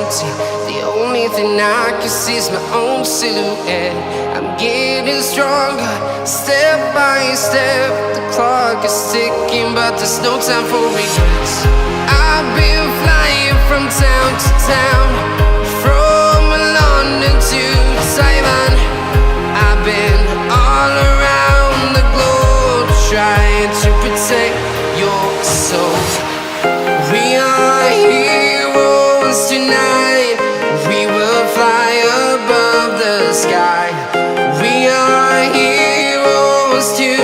empty. The only thing I can see is my own silhouette. I'm getting stronger, step by step. The clock is ticking, but there's no time for regrets. I've been flying from town to town, from London to Taiwan. I've been all around the globe, trying to protect your soul. We are heroes tonight. We will fly above the sky. We are heroes tonight.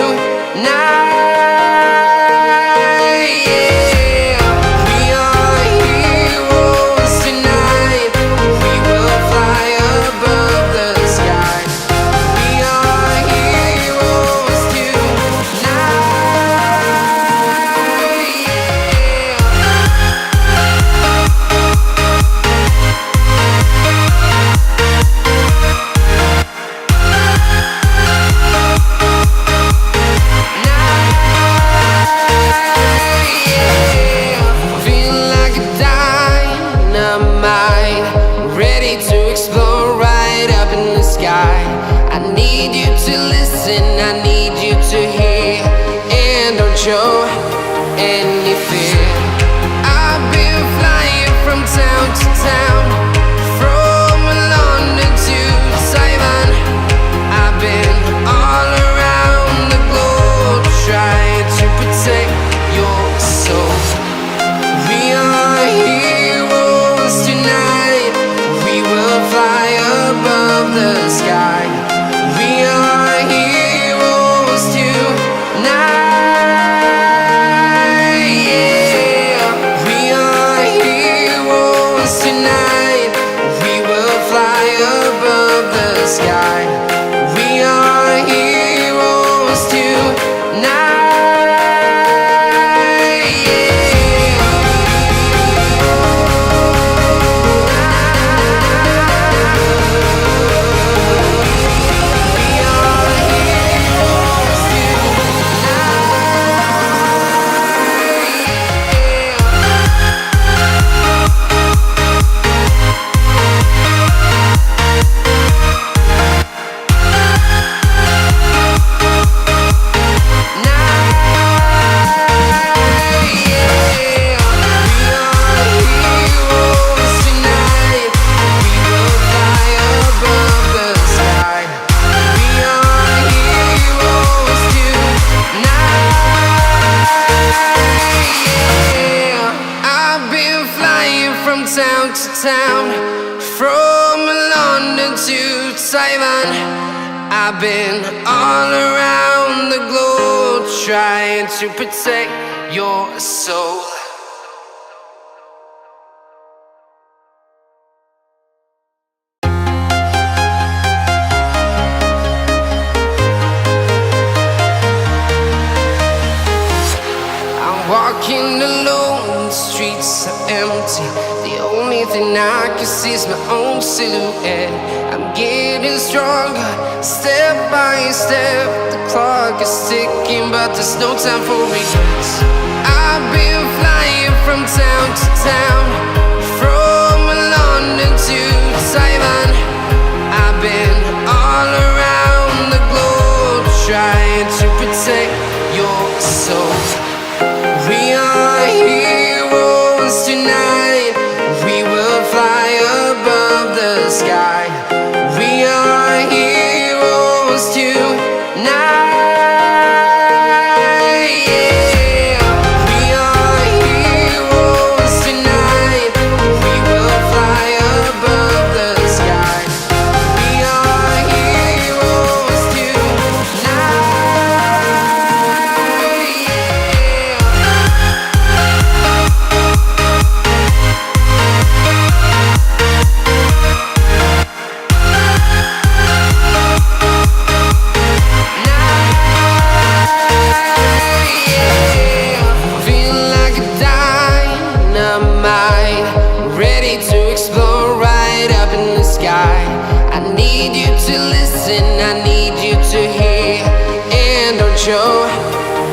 I need you to listen, I need you to hear, and don't show any fear. I've been flying from town to town, from London to Taiwan. I've been all around the globe, trying to protect your soul. We are heroes tonight. We will fly above the sky. We are heroes tonight. Yeah. We are heroes tonight. We will fly above the sky. We are heroes tonight. Town to town, from London to Taiwan. I've been all around the globe, trying to protect your soul. I'm walking alone, the streets are empty. The only thing I can see is my own silhouette. I'm getting stronger, step by step. The clock is ticking, but there's no time for regrets. I've been flying from town to town, from London to Taiwan. I've been all around the globe, trying to protect your soul. We are heroes tonight. We will fly above the sky. We are heroes tonight. Yeah. We are heroes tonight. We will fly above the sky. We are heroes tonight. I need you to listen, I need you to hear, and don't show